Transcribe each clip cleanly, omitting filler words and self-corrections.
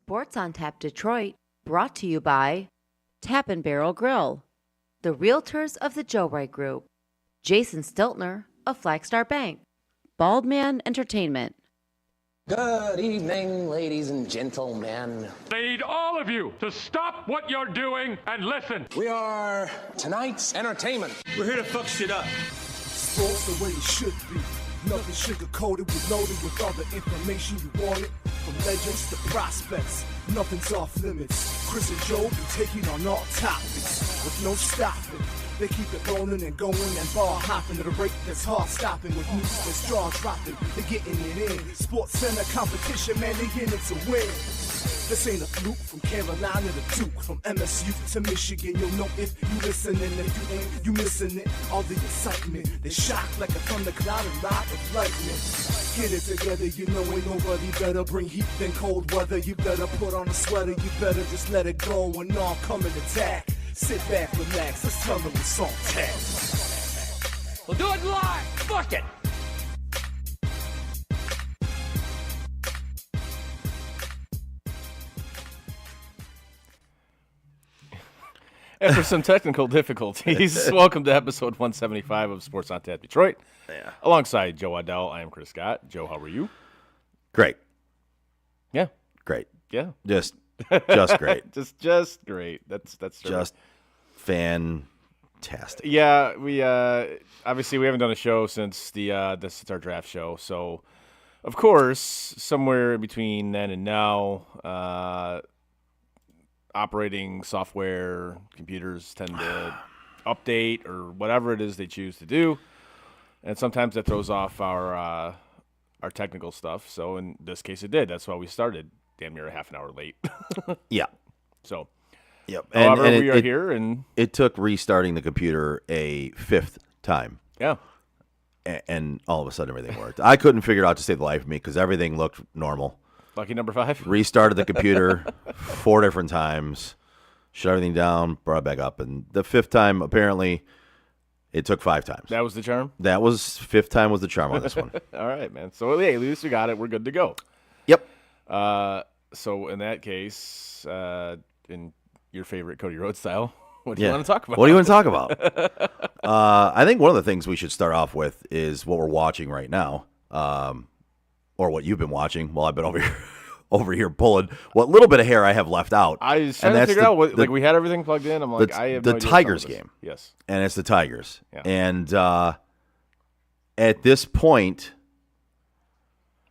Sports on Tap Detroit, brought to you by Tap and Barrel Grill, the Realtors of the Joe Wright Group, Jason Stiltner of Flagstar Bank, Baldman Entertainment. Good evening, ladies and gentlemen. Need all of you to stop what you're doing and listen. We are tonight's entertainment. We're here to fuck shit up. Sports the way it should be. Nothing sugar-coated, we loaded with all the information you wanted. From legends to prospects, nothing's off limits. Chris and Joe be taking on all topics with no stopping. They keep it rolling and going and ball hopping at a rate that's hard stopping. With news that's jaw dropping, they're getting it in. Sports Center competition, man, they in it to win. This ain't a fluke, from Carolina to Duke, from MSU to Michigan. You'll know if you listening, if you ain't, you missing it. All the excitement, they shock like a thundercloud and ride with lightning. Get it together, you know ain't nobody better. Bring heat than cold weather. You better put on a sweater, you better just let it go and all come and attack. Sit back, relax, let's tell them it's on tap. We'll do it live. Fuck it. After some technical difficulties, welcome to episode 175 of Sports on Tap Detroit. Yeah. Alongside Joe Waddell, I am Chris Scott. Joe, how are you? Great. Yeah. Great. Yeah. Just great. just great. That's Just fantastic. Yeah, we obviously we haven't done a show since this is our draft show. So, of course, somewhere between then and now, operating software, computers tend to update or whatever it is they choose to do, and sometimes that throws off our technical stuff. So in this case, it did. That's why we started damn near a half an hour late. Yeah. So, yep. However, we are here, and it took restarting the computer a fifth time. Yeah. And all of a sudden, everything worked. I couldn't figure it out to save the life of me because everything looked normal. Lucky number 5. Restarted the computer 4 different times, shut everything down, brought it back up, and the fifth time apparently it took 5 times. That was the charm? That was fifth time was the charm on this one. All right, man. So hey, at least we got it. We're good to go. Yep. So in that case, in your favorite Cody Rhodes style, what do you want to talk about? What do you want to talk about? I think one of the things we should start off with is what we're watching right now. Or what you've been watching while I've been over here pulling what little bit of hair I have left out. I was trying to figure out what, like, we had everything plugged in. I'm like, I have no the idea Tigers game. Yes, and it's the Tigers. Yeah. And at this point,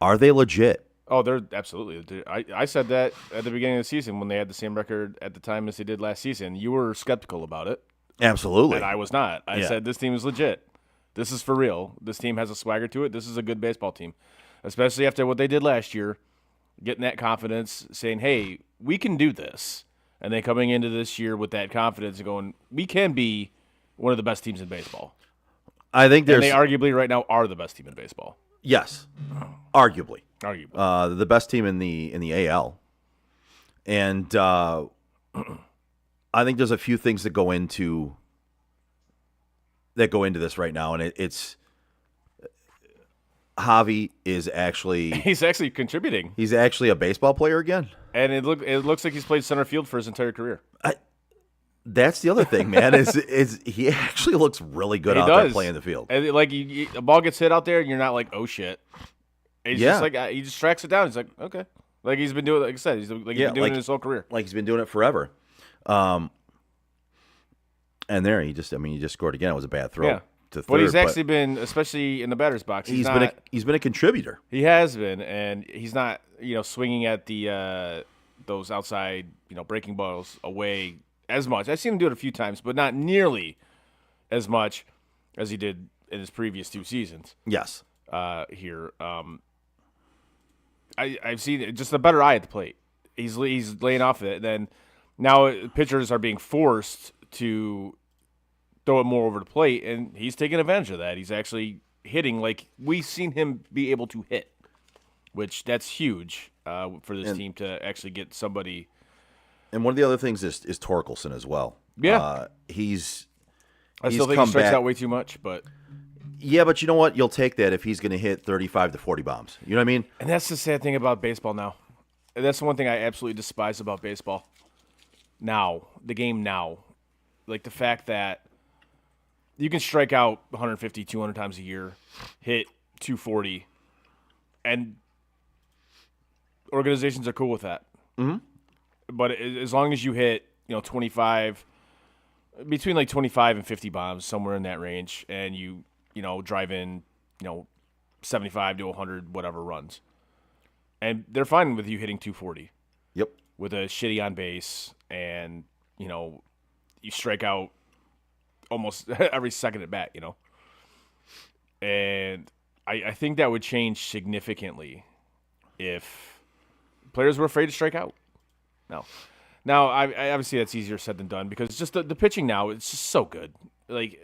are they legit? Oh, they're absolutely. I said that at the beginning of the season when they had the same record at the time as they did last season. You were skeptical about it. Absolutely. And I was not. I said this team is legit. This is for real. This team has a swagger to it. This is a good baseball team. Especially after what they did last year, getting that confidence, saying, hey, we can do this. And then coming into this year with that confidence and going, we can be one of the best teams in baseball. I think and they arguably right now are the best team in baseball. Yes, arguably. Arguably. The best team in the AL. And I think there's a few things that go into this right now, and it's Javi is actually he's actually contributing. He's actually a baseball player again, and it looks like he's played center field for his entire career. That's the other thing, man. is he actually looks really good out there playing the field? And like a ball gets hit out there, and you're not like, oh shit. He's just like he just tracks it down. He's like, okay, like he's been doing. Like I said, he's been doing it his whole career. Like he's been doing it forever. And there he just scored again. It was a bad throw. Yeah. To third, but he's actually been, especially in the batter's box. He's been a contributor. He has been, and he's not swinging at the those outside breaking balls away as much. I've seen him do it a few times, but not nearly as much as he did in his previous 2 seasons. Yes. Here, I've seen just a better eye at the plate. He's laying off it. Then now pitchers are being forced to throw it more over the plate, and he's taking advantage of that. He's actually hitting like we've seen him be able to hit, which that's huge for this team to actually get somebody. And one of the other things is Torkelson as well. Yeah, I still think he strikes out way too much, but yeah, but you know what? You'll take that if he's going to hit 35 to 40 bombs. You know what I mean? And that's the sad thing about baseball now. that's the one thing I absolutely despise about baseball. Now, the game now, like the fact that you can strike out 150, 200 times a year, hit 240, and organizations are cool with that. Mm-hmm. But as long as you hit, 25, between like 25 and 50 bombs, somewhere in that range, and you drive in, 75 to 100, whatever runs. And they're fine with you hitting 240. Yep. With a shitty on base, and, you strike out almost every second at bat, And I think that would change significantly if players were afraid to strike out. Now, I obviously that's easier said than done because it's just the pitching now, it's just so good. Like,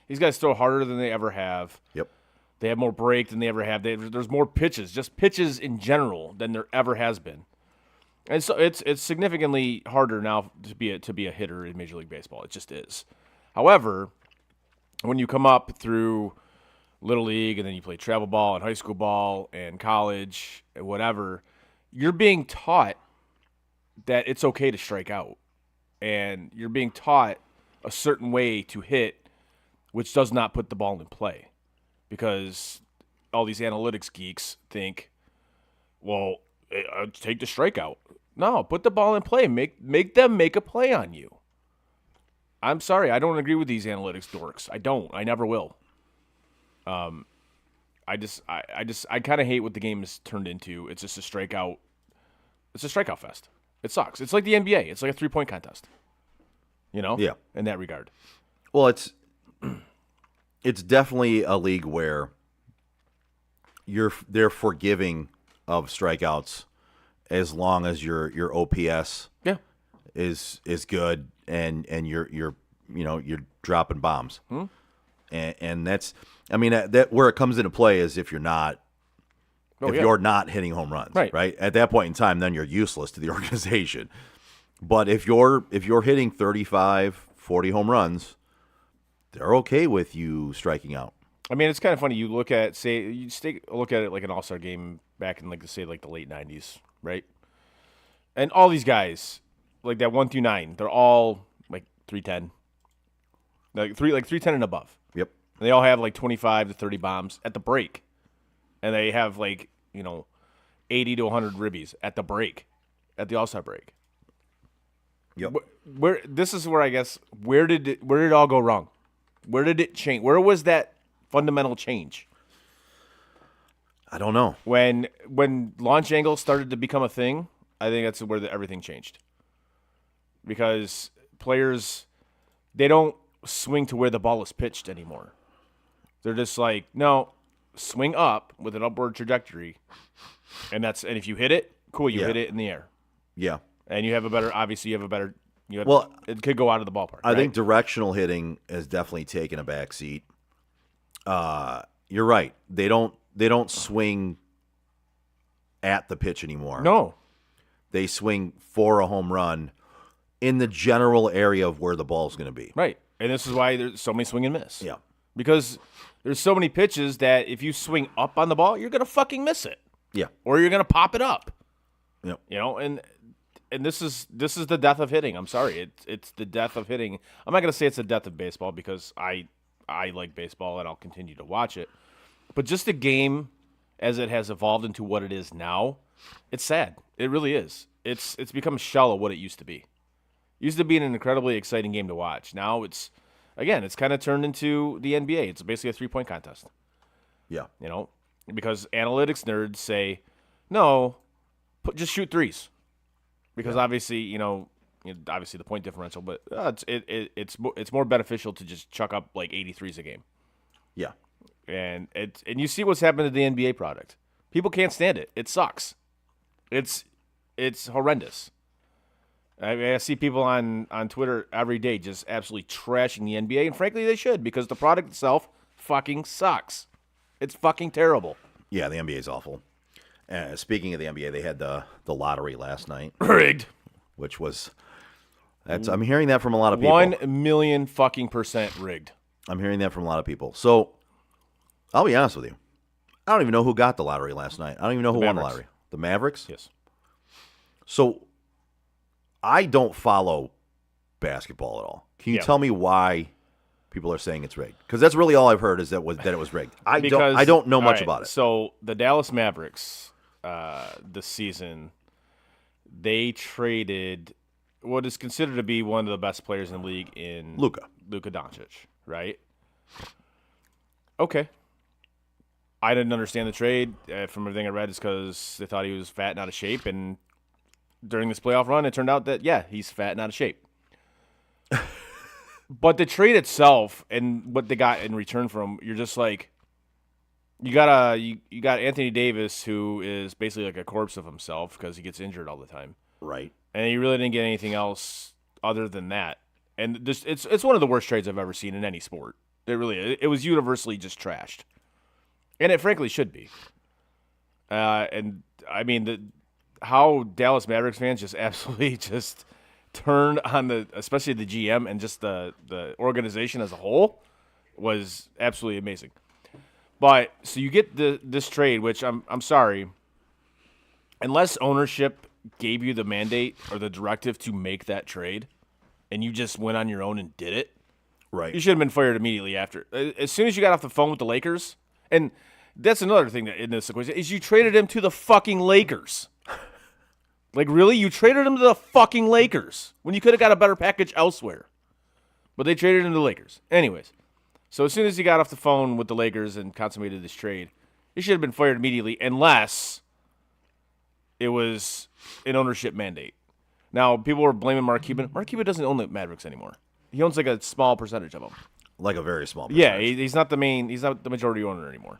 these guys throw harder than they ever have. Yep. They have more break than they ever have. There's more pitches, just pitches in general, than there ever has been. And so it's significantly harder now to be a hitter in Major League Baseball. It just is. However, when you come up through Little League and then you play travel ball and high school ball and college and whatever, you're being taught that it's okay to strike out. And you're being taught a certain way to hit, which does not put the ball in play. Because all these analytics geeks think, well, take the strikeout. No, put the ball in play. Make them make a play on you. I'm sorry, I don't agree with these analytics dorks. I don't. I never will. I kind of hate what the game has turned into. It's just a strikeout. It's a strikeout fest. It sucks. It's like the NBA. It's like a 3-point contest. Yeah. In that regard. Well, it's definitely a league where they're forgiving of strikeouts as long as your OPS is good and you're dropping bombs. And that's, I mean, that where it comes into play is if you're not you're not hitting home runs, right? At that point in time, then you're useless to the organization. But if you're hitting 35, 40 home runs, they're okay with you striking out. I mean, it's kind of funny. You look at, look at it like an all-star game back in, like the late 90s, right? And all these guys, like that 1 through 9, they're all like 310, like 310 and above. Yep. And they all have like 25 to 30 bombs at the break, and they have like 80 to 100 ribbies at the break, at the all-star break. Yep. This is where I guess where did it all go wrong? Where did it change? Where was that fundamental change? I don't know. When launch angle started to become a thing, I think that's where everything changed. Because players, they don't swing to where the ball is pitched anymore. They're just like, no, swing up with an upward trajectory, and if you hit it, cool, you hit it in the air. Yeah. And you have a better, it could go out of the ballpark. I think directional hitting has definitely taken a back seat. You're right. They don't swing at the pitch anymore. No. They swing for a home run in the general area of where the ball's going to be. Right. And this is why there's so many swing and miss. Yeah. Because there's so many pitches that if you swing up on the ball, you're going to fucking miss it. Yeah. Or you're going to pop it up. Yep. And this is the death of hitting. I'm sorry. It's the death of hitting. I'm not going to say it's the death of baseball because I like baseball and I'll continue to watch it. But just the game as it has evolved into what it is now, it's sad. It really is. It's become a shell of what it used to be. It used to be an incredibly exciting game to watch. Now it's kind of turned into the NBA. It's basically a 3-point contest. Yeah. Because analytics nerds say, no, just shoot threes. Because obviously, obviously the point differential, but it's more beneficial to just chuck up like 83s a game. Yeah. And you see what's happened to the NBA product. People can't stand it. It sucks. It's horrendous. I see people on Twitter every day just absolutely trashing the NBA, and frankly, they should because the product itself fucking sucks. It's fucking terrible. Yeah, the NBA is awful. Speaking of the NBA, they had the lottery last night. Rigged. Which was, I'm hearing that from a lot of people. 1,000,000 fucking % rigged. I'm hearing that from a lot of people. So, I'll be honest with you. I don't even know who got the lottery last night. I don't even know who won the lottery. The Mavericks? Yes. So I don't follow basketball at all. Can you tell me why people are saying it's rigged? Because that's really all I've heard is that it was rigged. I don't know much about it. So the Dallas Mavericks this season, they traded what is considered to be one of the best players in the league in Luka Doncic, right? Okay. I didn't understand the trade. From everything I read, it's because they thought he was fat and out of shape. And during this playoff run, it turned out that, he's fat and out of shape. But the trade itself and what they got in return from, you're just like, you got Anthony Davis, who is basically like a corpse of himself because he gets injured all the time. Right. And you really didn't get anything else other than that. And it's one of the worst trades I've ever seen in any sport. It was universally just trashed. And it frankly should be. And I mean, how Dallas Mavericks fans just absolutely just turned on especially the GM and just the organization as a whole was absolutely amazing. But so you get this trade, which I'm sorry, unless ownership gave you the mandate or the directive to make that trade, and you just went on your own and did it, right? You should have been fired immediately after. As soon as you got off the phone with the Lakers, and that's another thing that in this equation is you traded him to the fucking Lakers. Like, really? You traded him to the fucking Lakers when you could have got a better package elsewhere. But they traded him to the Lakers. Anyways, so as soon as he got off the phone with the Lakers and consummated this trade, he should have been fired immediately unless it was an ownership mandate. Now, people were blaming Mark Cuban. Mark Cuban doesn't own the Mavericks anymore. He owns like a small percentage of them. Like a very small percentage. Yeah, he's not the majority owner anymore.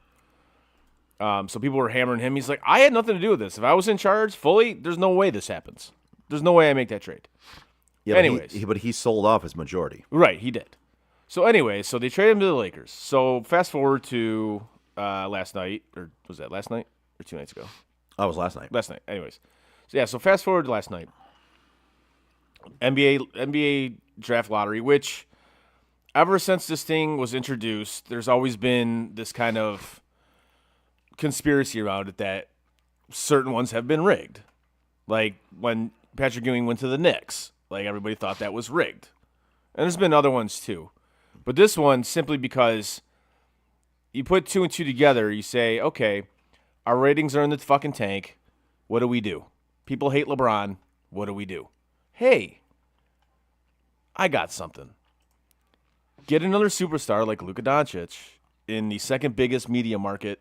So people were hammering him. He's like, I had nothing to do with this. If I was in charge fully, there's no way this happens. There's no way I make that trade. Yeah, anyways. But he sold off his majority. Right, he did. So anyways, so they traded him to the Lakers. So fast forward to last night, or was that last night or 2 nights ago? Oh, it was last night. Last night. Anyways. So yeah, so fast forward to last night. NBA draft lottery, which ever since this thing was introduced, there's always been this kind of conspiracy around it that certain ones have been rigged. Like when Patrick Ewing went to the Knicks, like everybody thought that was rigged. And there's been other ones too. But this one, simply because you put 2 and 2 together, you say, okay, our ratings are in the fucking tank. What do we do? People hate LeBron. What do we do? Hey, I got something. Get another superstar like Luka Doncic in the second biggest media market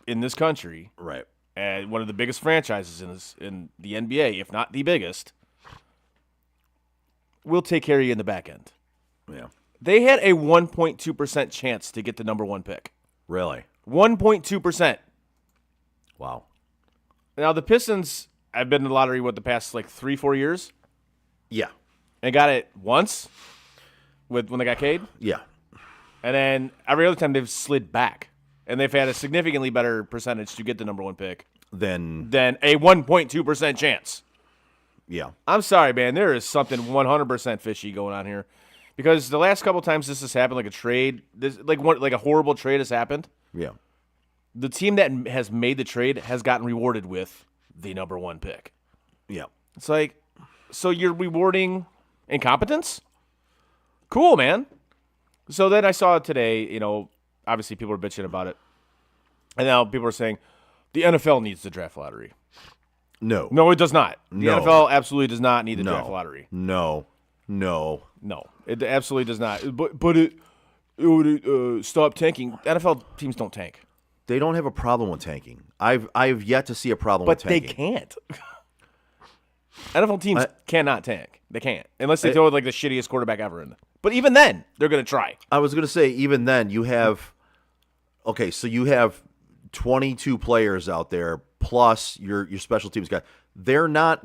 in this country. Right. And one of the biggest franchises in the NBA, if not the biggest. We'll take care of you in the back end. Yeah. They had a 1.2% chance to get the number 1 pick. Really? 1.2%. Wow. Now, the Pistons have been in the lottery, the past, 3-4 years? Yeah. And got it once when they got Cade? Yeah. And then every other time they've slid back. And they've had a significantly better percentage to get the number 1 pick than a 1.2% chance. Yeah. I'm sorry, man. There is something 100% fishy going on here. Because the last couple times this has happened, like a trade, like a horrible trade has happened. Yeah. The team that has made the trade has gotten rewarded with the number 1 pick. Yeah. It's like, so you're rewarding incompetence? Cool, man. So then I saw today, obviously people are bitching about it. And now people are saying the NFL needs the draft lottery. No. No, it does not. The No. NFL absolutely does not need the draft lottery. No. No, it absolutely does not. But it would stop tanking. NFL teams don't tank. They don't have a problem with tanking. I've yet to see a problem with But they tanking. can't. NFL teams cannot tank. They can't. Unless they throw the shittiest quarterback ever in. But even then, they're going to try. I was going to say, even then, you have 22 players out there plus your special teams guy. They're not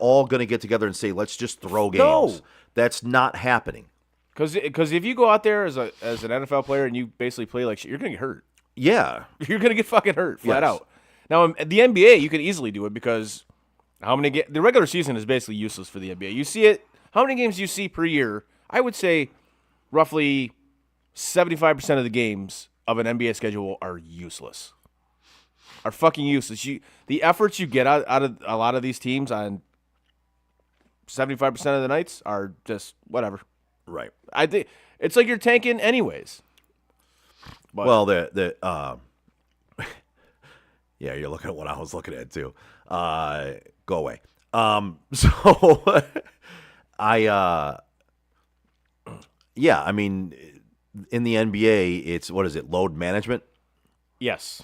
all going to get together and say, let's just throw games. No. That's not happening. Because if you go out there as an NFL player and you basically play like shit, you're going to get hurt. Yeah. You're going to get fucking hurt flat Yes. out. Now, in the NBA, you can easily do it because the regular season is basically useless for the NBA. You see it. How many games do you see per year? I would say roughly 75% of the games of an NBA schedule are useless. Are fucking useless. The efforts you get out of a lot of these teams on 75% of the nights are just whatever. Right. I think it's like you're tanking anyways. But, Well, yeah, you're looking at what I was looking at too. Go away. So yeah, I mean, in the NBA, it's what is it? Load management. yes.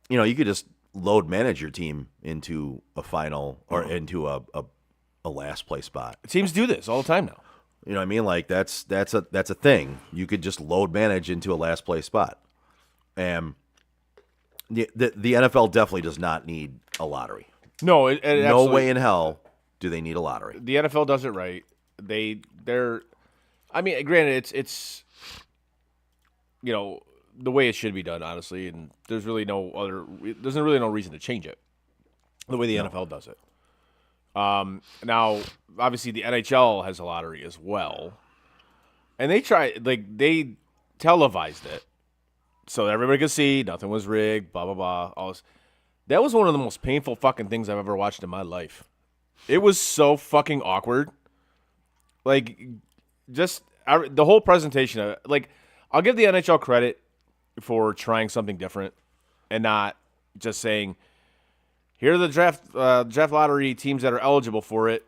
You know, you could just load manage your team into a final or into a last place spot. Teams do this all the time now. You know what I mean? Like that's a thing. You could just load manage into a last place spot. And the NFL definitely does not need a lottery. No, it No absolutely- way in hell do they need a lottery. The NFL does it right. They're I mean, granted it's you know, the way it should be done, honestly, and there's really no reason to change it. The way the NFL does it. Now, obviously the NHL has a lottery as well. And they televised it. So everybody could see nothing was rigged, blah blah blah. All this. That was one of the most painful fucking things I've ever watched in my life. It was so fucking awkward. Like, just the whole presentation of it. Like, I'll give the NHL credit for trying something different and not just saying, here are the draft lottery teams that are eligible for it,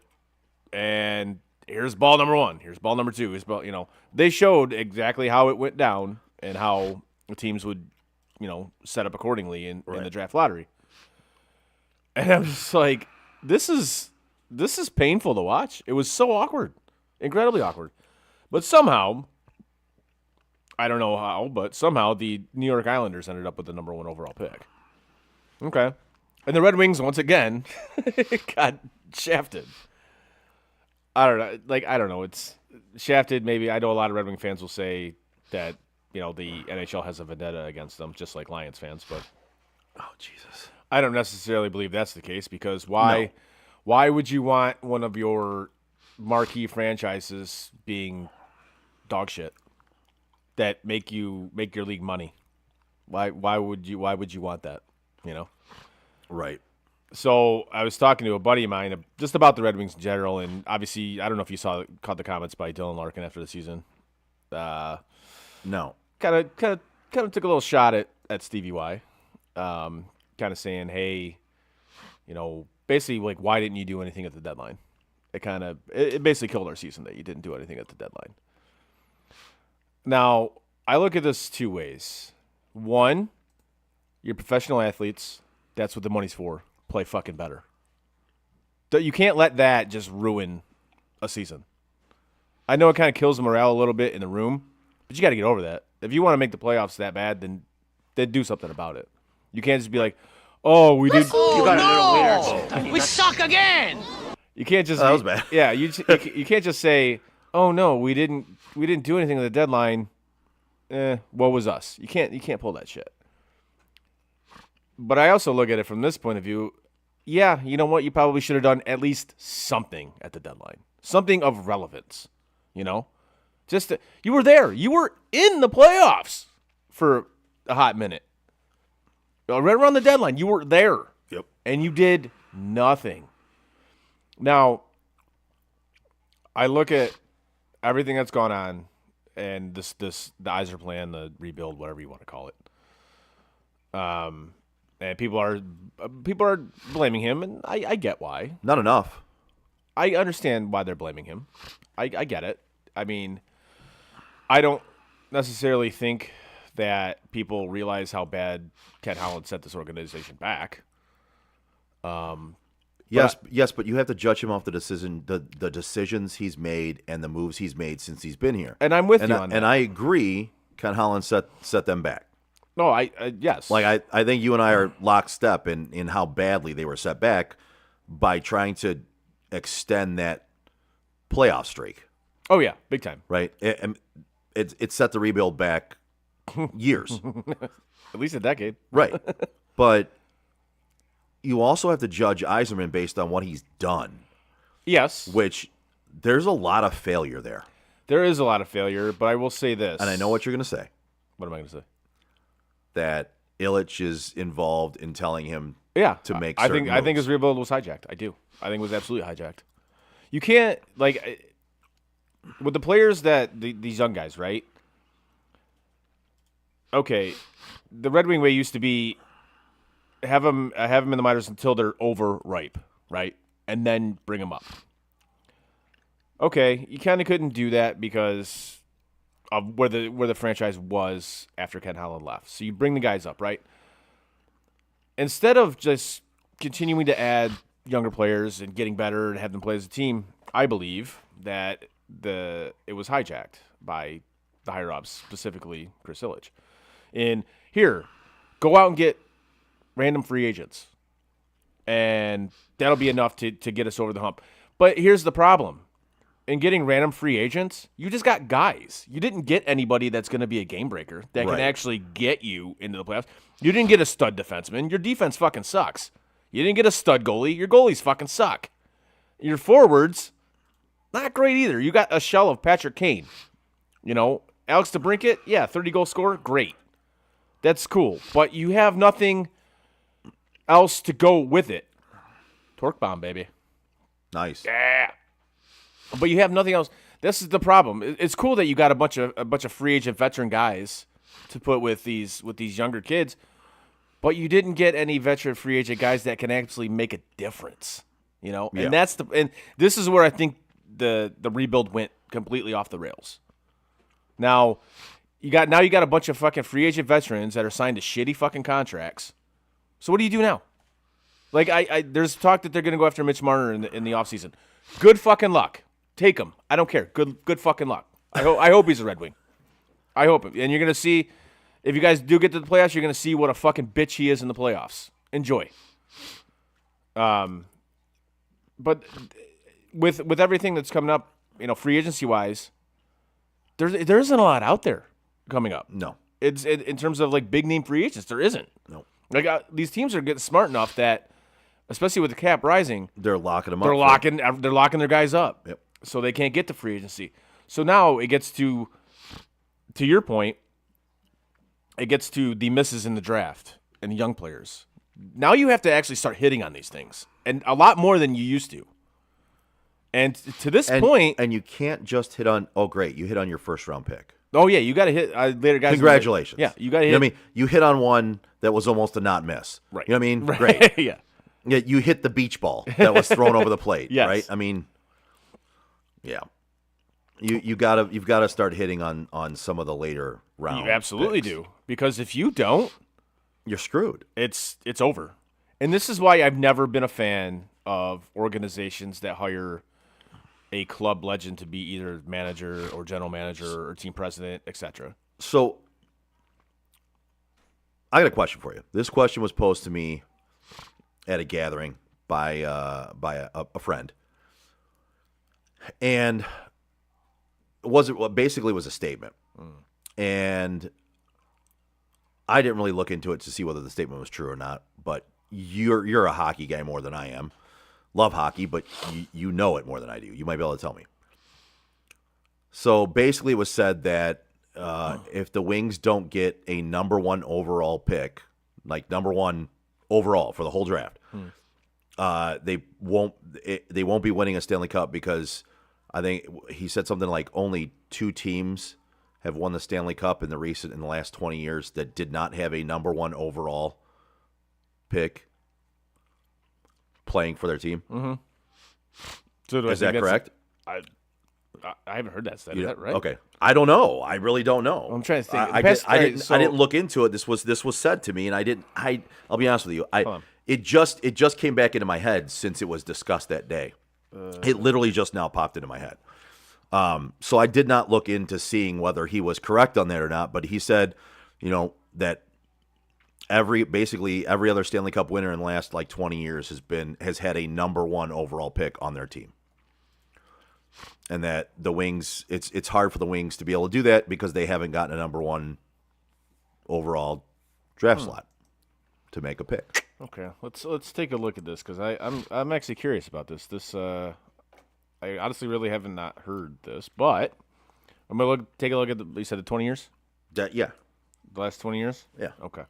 and here's ball number 1, here's ball number 2. Here's ball, they showed exactly how it went down and how the teams would, set up accordingly in the draft lottery. And I'm just like, this is painful to watch. It was so awkward, incredibly awkward. But somehow, I don't know how, but somehow the New York Islanders ended up with the number 1 overall pick. Okay. And the Red Wings, once again, got shafted. I don't know. It's shafted, maybe. I know a lot of Red Wing fans will say that, the NHL has a vendetta against them, just like Lions fans. But, Oh, Jesus. I don't necessarily believe that's the case because why would you want one of your marquee franchises being dog shit that make your league money? Why would you want that? Right. So I was talking to a buddy of mine just about the Red Wings in general, and obviously I don't know if you caught the comments by Dylan Larkin after the season. No. Kind of took a little shot at Stevie Y, kind of saying, hey, basically like, why didn't you do anything at the deadline? It basically killed our season that you didn't do anything at the deadline. Now, I look at this two ways. One, you're professional athletes. That's what the money's for. Play fucking better. You can't let that just ruin a season. I know it kind of kills the morale a little bit in the room, but you got to get over that. If you want to make the playoffs that bad, then do something about it. You can't just be like, oh, we did. We suck again. You can't just. That was bad. Yeah, you can't just say, oh no, we didn't do anything at the deadline. What was us? You can't pull that shit. But I also look at it from this point of view. Yeah, you know what? You probably should have done at least something at the deadline, something of relevance. You were there. You were in the playoffs for a hot minute. Right around the deadline, you were there. Yep. And you did nothing. Now, I look at everything that's gone on, and the Yzer plan, the rebuild, whatever you want to call it. And people are blaming him, and I get why. Not enough. I understand why they're blaming him. I get it. I mean, I don't necessarily think that people realize how bad Ken Holland set this organization back. Yes, but you have to judge him off the decisions he's made and the moves he's made since he's been here. And I'm with you on that. And I agree, Ken Holland set them back. No, yes. Like I think you and I are lockstep in how badly they were set back by trying to extend that playoff streak. Oh yeah, big time. Right? It set the rebuild back years. At least a decade. Right. But you also have to judge Yzerman based on what he's done. Yes. Which there's a lot of failure there. There is a lot of failure, but I will say this. And I know what you're going to say. What am I going to say? That Illich is involved in telling him Yeah. to make I certain think his moves. rebuild was hijacked. I do. I think it was absolutely hijacked. You can't with the players that these young guys, right? Okay, the Red Wing way used to be have them in the minors until they're overripe, right, and then bring them up. Okay, you kind of couldn't do that because of where the franchise was after Ken Holland left. So you bring the guys up, right? Instead of just continuing to add younger players and getting better and have them play as a team, I believe that it was hijacked by the higher ups, specifically Chris Ilitch. And here, go out and get random free agents, and that'll be enough to get us over the hump. But here's the problem. In getting random free agents, you just got guys. You didn't get anybody that's going to be a game breaker that can actually get you into the playoffs. You didn't get a stud defenseman. Your defense fucking sucks. You didn't get a stud goalie. Your goalies fucking suck. Your forwards, not great either. You got a shell of Patrick Kane. Alex DeBrincat, 30-goal scorer, great. That's cool. But you have nothing else to go with it. Torque bomb, baby. Nice. Yeah. But you have nothing else. This is the problem. It's cool that you got a bunch of free agent veteran guys to put with these younger kids, but you didn't get any veteran free agent guys that can actually make a difference. Yeah. And this is where I think the rebuild went completely off the rails. Now you got a bunch of fucking free agent veterans that are signed to shitty fucking contracts. So what do you do now? There's talk that they're going to go after Mitch Marner in the offseason. Good fucking luck. Take him. I don't care. Good fucking luck. I hope he's a Red Wing. I hope it. And you're going to see, if you guys do get to the playoffs, you're going to see what a fucking bitch he is in the playoffs. Enjoy. But with everything that's coming up, free agency wise, there isn't a lot out there coming up. No. It's in terms of big name free agents, there isn't. No. These teams are getting smart enough that, especially with the cap rising, they're locking them up. They're They're locking their guys up. Yep. So they can't get to free agency. So now it gets to your point, it gets to the misses in the draft and the young players. Now you have to actually start hitting on these things, and a lot more than you used to. And to this point, and you can't just hit on. Oh, great! You hit on your first round pick. Oh yeah, you got to hit later, guys. Congratulations! Yeah, you got to hit. You know what I mean? You hit on one that was almost a not miss. Right. You know what I mean? Right. Great. Yeah. Yeah. You hit the beach ball that was thrown over the plate. Yes. Right. I mean, yeah. You've got to start hitting on some of the later rounds. You absolutely do, because if you don't, you're screwed. It's over. And this is why I've never been a fan of organizations that hire a club legend to be either manager or general manager or team president, etc. So I got a question for you. This question was posed to me at a gathering by a friend, and basically was a statement. And I didn't really look into it to see whether the statement was true or not. But you're a hockey guy more than I am. Love hockey, but you know it more than I do. You might be able to tell me. So basically, it was said that if the Wings don't get a number one overall pick, like number one overall for the whole draft, they won't be winning a Stanley Cup, because I think he said something like only 2 teams have won the Stanley Cup in the last 20 years that did not have a number one overall pick playing for their team. Mm-hmm. So is that correct? I haven't heard that said. Is that right? Okay. I don't know. I really don't know. I'm trying to think. I didn't look into it. This was said to me, and I'll be honest with you. It just came back into my head since it was discussed that day. It literally just now popped into my head. So I did not look into seeing whether he was correct on that or not, but he said, that basically every other Stanley Cup winner in the last 20 years has had a number one overall pick on their team. And that the Wings, it's hard for the Wings to be able to do that because they haven't gotten a number one overall draft slot to make a pick. Okay, let's take a look at this, because I'm actually curious about this. I honestly really haven't not heard this, but I'm gonna take a look at you said the 20 years. Yeah. The last 20 years. Yeah. Okay.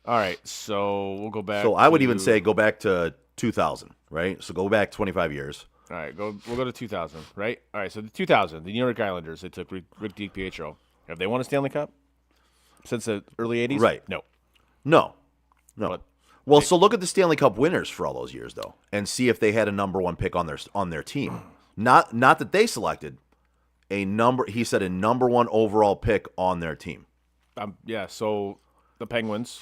All right, so we'll go back. So I would even say go back to 2000, right? So go back 25 years. All right, we'll go to 2000, right? All right, so the 2000, the New York Islanders, they took Rick DiPietro. Have they won a Stanley Cup since the early 80s? Right. No. No. But Well, so look at the Stanley Cup winners for all those years, though, and see if they had a number one pick on their team. Not that they selected a number. He said a number one overall pick on their team. yeah, so the Penguins,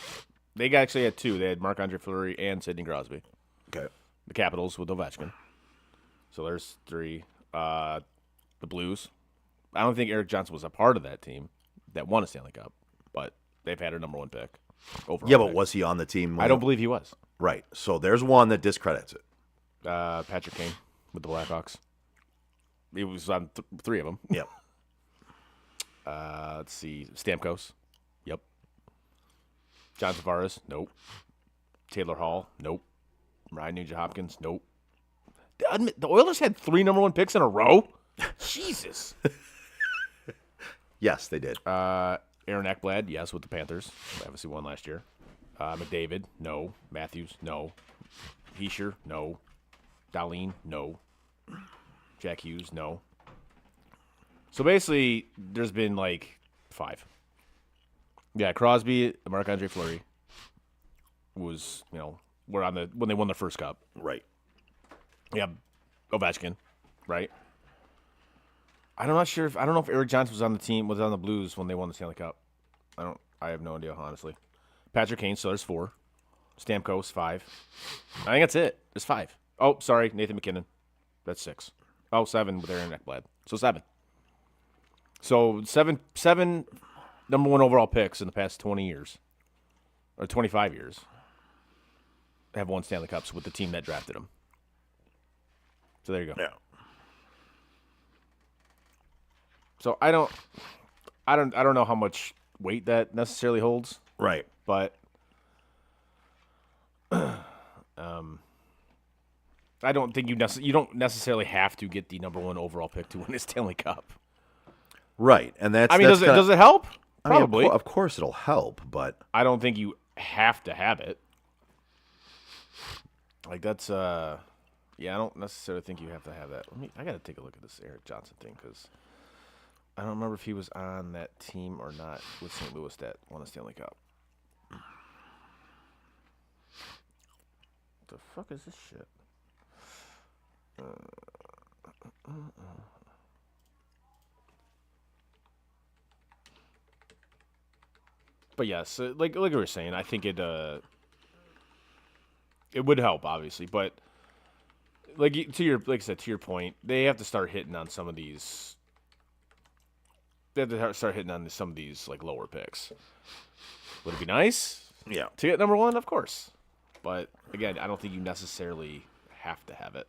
they actually had two. They had Marc-Andre Fleury and Sidney Crosby. Okay. The Capitals with Ovechkin. So there's three. The Blues. I don't think Eric Johnson was a part of that team that won a Stanley Cup, but they've had a number one pick. Overall Yeah, but pick. was he on the team? I don't believe he was. Right. So there's one that discredits it. Patrick Kane with the Blackhawks. He was on three of them. Yep. Let's see. Stamkos. Yep. John Tavares. Nope. Taylor Hall. Nope. Ryan Nugent-Hopkins. Nope. The Oilers had 3 number one picks in a row? Jesus. Yes, they did. Aaron Ekblad, yes, with the Panthers. Obviously won last year. McDavid, no. Matthews, no. Heischer, no. Dahlin, no. Jack Hughes, no. So basically, there's been like 5. Yeah, Crosby, Marc-Andre Fleury was, were on when they won the first cup. Right. Yeah, Ovechkin, right? I don't know if Eric Johnson was on the Blues when they won the Stanley Cup. I have no idea, honestly. Patrick Kane, so there's 4. Stamkos, 5. I think that's it. There's 5. Oh, sorry, Nathan McKinnon. That's 6. Oh, 7 with Aaron Ekblad. So 7. So 7 number one overall picks in the past 20 years. Or 25 years. Have won Stanley Cups with the team that drafted them. So there you go. Yeah. So I don't know how much weight that necessarily holds, Right. but I don't think you don't necessarily have to get the number one overall pick to win a Stanley Cup. Right. And that's. I mean, that's does it help? I mean, Probably. of course, it'll help, but I don't think you have to have it. Like that's yeah, I don't necessarily think you have to have that. I got to take a look at this Eric Johnson thing because I don't remember if he was on that team or not with St. Louis that won the Stanley Cup. What the fuck is this shit? But yes, like we were saying, I think it would help, obviously, but like I said, to your point, they have to start hitting on some of these. They have to start hitting on some of these like lower picks. Would it be nice? yeah. To get number one, of course. But again, I don't think you necessarily have to have it.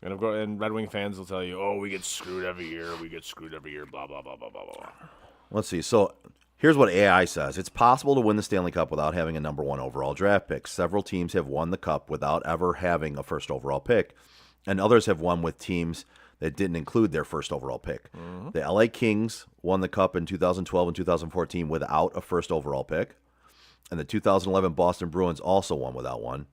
And Red Wing fans will tell you, "Oh, we get screwed every year. We get screwed every year." Blah blah blah blah blah blah. Let's see. So here's what AI says. It's possible to win the Stanley Cup without having a number one overall draft pick. Several teams have won the Cup without ever having a first overall pick, and others have won with teams that didn't include their first overall pick. Mm-hmm. The LA Kings won the Cup in 2012 and 2014 without a first overall pick, and the 2011 Boston Bruins also won without one.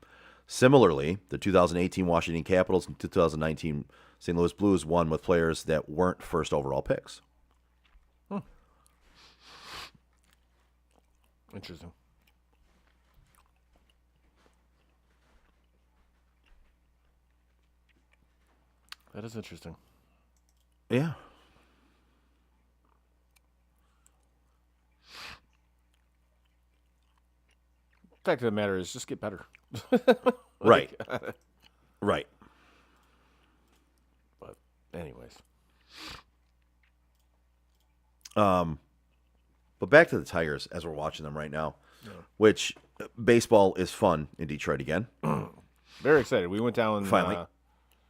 Similarly, the 2018 Washington Capitals and 2019 St. Louis Blues won with players that weren't first overall picks. Interesting. That is interesting. Yeah. The fact of the matter is, just get better. Right. Right. But, anyways. But back to the Tigers as we're watching them right now, which baseball is fun in Detroit again. Very excited. We went down Finally.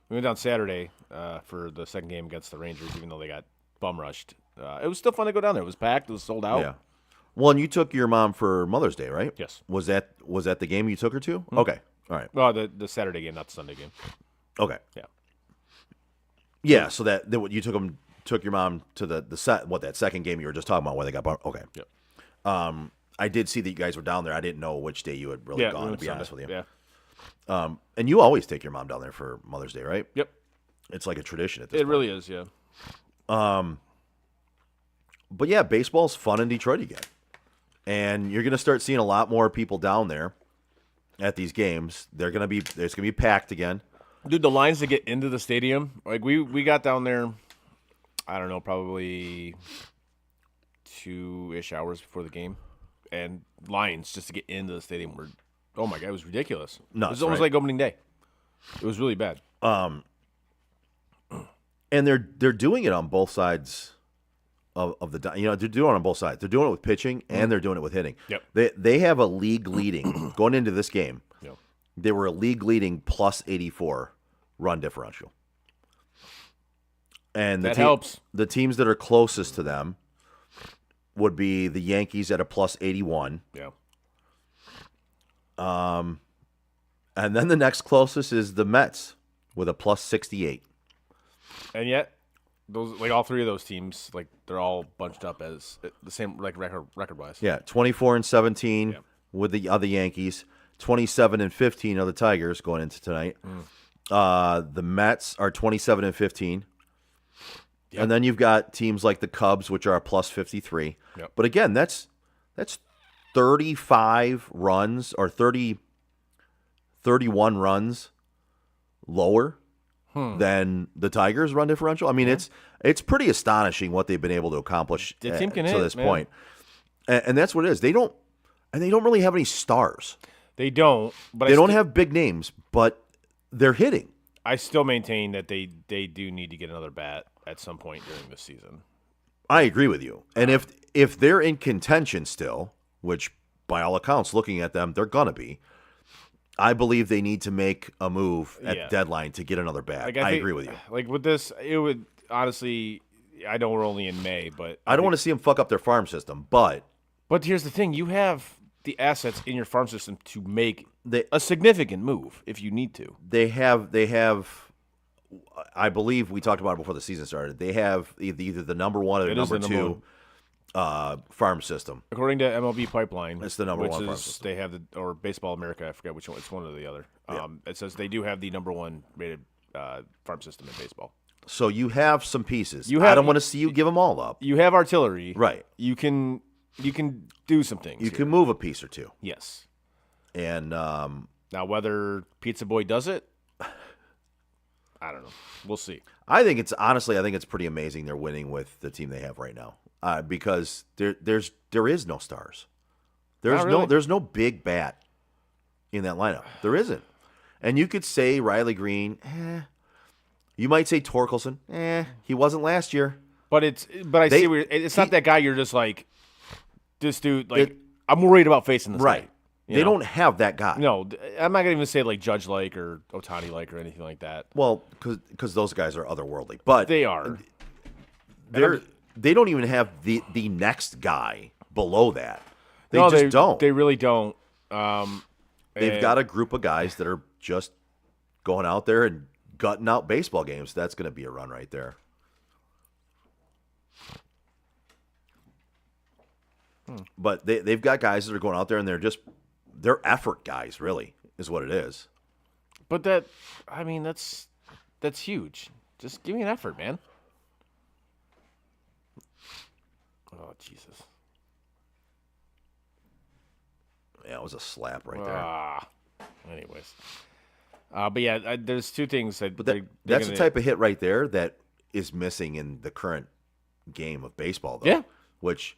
We went down Saturday for the second game against the Rangers, even though they got bum rushed. It was still fun to go down there. It was packed. It was sold out. Yeah. Well, and you took your mom for Mother's Day, right? Yes. Was that the game you took her to? Okay. All right. Well, the Saturday game, not the Sunday game. Okay. Yeah. Yeah. So that you took your mom to the set. What, that second game you were just talking about where they got bumped? Okay. Yep. I did see that you guys were down there. I didn't know which day you had really Yeah, gone. we To went be honest Sunday. with you. Yeah. And you always take your mom down there for Mother's Day, right? Yep. It's like a tradition at this It point. really is, yeah. But yeah, baseball's fun in Detroit again. And you're going to start seeing a lot more people down there at these games. It's going to be packed again. Dude, the lines to get into the stadium, like we got down there, I don't know, probably 2-ish hours before the game. And lines just to get into the stadium were, oh my God, it was ridiculous. Nuts, it was almost right? like opening day. It was really bad. And they're doing it on both sides of the they're doing it on both sides. They're doing it with pitching and they're doing it with hitting. Yep. They have a league leading going into this game. Yep. They were a league leading plus 84 run differential. And That helps. The teams that are closest to them would be the Yankees at a plus 81. Yeah. And then the next closest is the Mets with a plus 68. And yet, those all three of those teams, like they're all bunched up as the same like record wise. Yeah, 24-17 Yeah. with the other Yankees, 27-15 of the Tigers going into tonight. The Mets are 27-15. Yep. And then you've got teams like the Cubs, which are a plus 53. Yep. But again, that's 35 runs or 31 runs lower than the Tigers' run differential. I mean, it's pretty astonishing what they've been able to accomplish The team can to hit, this man. point. And that's what it is. They don't really have any stars. They don't, but They don't have big names, but they're hitting. I still maintain that they do need to get another bat at some point during this season. I agree with you. And if they're in contention still, which by all accounts, looking at them, they're gonna be, I believe they need to make a move at deadline to get another bat. Like, I think- agree with you. Like with this, it would honestly. I know we're only in May, but I don't want to see them fuck up their farm system, but But here's the thing: you have the assets in your farm system to make They- a significant move if you need to. they have. I believe we talked about it before the season started. They have either the number one or the It is number the number two farm system. According to MLB Pipeline, It's the number which one farm is system. they have or Baseball America. I forget which one. It's one or the other. It says they do have the number one rated farm system in baseball. So you have some pieces. You I have- don't want to see you give them all up. You have artillery, Right. You can do some things. You here. can move a piece or two. Yes. And Now whether Pizza Boy does it, I don't know. We'll see. I think it's pretty amazing they're winning with the team they have right now, because there is no stars. There's no big bat in that lineup. There isn't, and you could say Riley Green. You might say Torkelson. He wasn't last year. But I see where it's not that guy. You're just like this dude. Like I'm worried about facing this Right. guy. They don't have that guy. No, I'm not gonna even say like Judge like or Otani like or anything like that. Well, because those guys are otherworldly, but They are. they don't even have the next guy below that. They No, just don't. They really don't. They've got a group of guys that are just going out there and gutting out baseball games. That's going to be a run right there. But they've got guys that are going out there and they're effort guys, really, is what it is. But that's huge. Just give me an effort, man. Oh Jesus. Yeah, it was a slap right there. Anyways. But yeah, there's two things that. But they're that's the gonna- type of hit right there that is missing in the current game of baseball, though. Yeah. Which,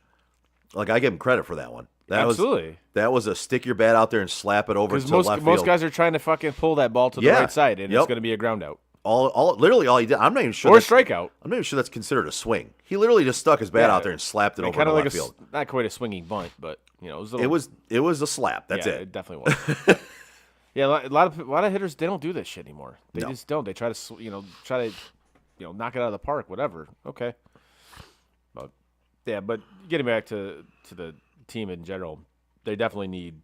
like, I give him credit for that one. Absolutely. That was a stick your bat out there and slap it over Because to left most field. guys are trying to fucking pull that ball to the Yeah. right side, and Yep. it's going to be a ground out Literally all he did. I'm not even sure. or a that's- strikeout. I'm not even sure that's considered a swing. He literally just stuck his bat out there and slapped it over Kind to of like left field. not quite a swinging bunt, but it was. A little, It was a slap. That's yeah, it. It definitely was. Yeah, a lot of hitters they don't do this shit anymore. They No. just don't. They try to knock it out of the park, whatever. Okay. But yeah, but getting back to the team in general, they definitely need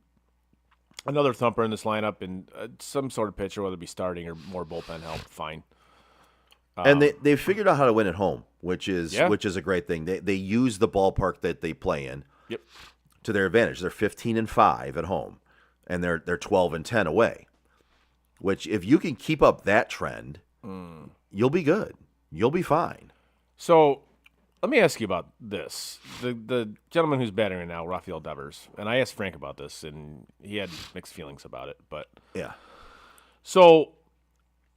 another thumper in this lineup and some sort of pitcher, whether it be starting or more bullpen help. Fine. And they figured out how to win at home, which is Yeah. a great thing. They use the ballpark that they play in Yep. to their advantage. They're 15-5 at home, and they're 12-10 away. Which, if you can keep up that trend, you'll be good. You'll be fine. So let me ask you about this. The gentleman who's batting right now, Rafael Devers, and I asked Frank about this, and he had mixed feelings about it. But Yeah. so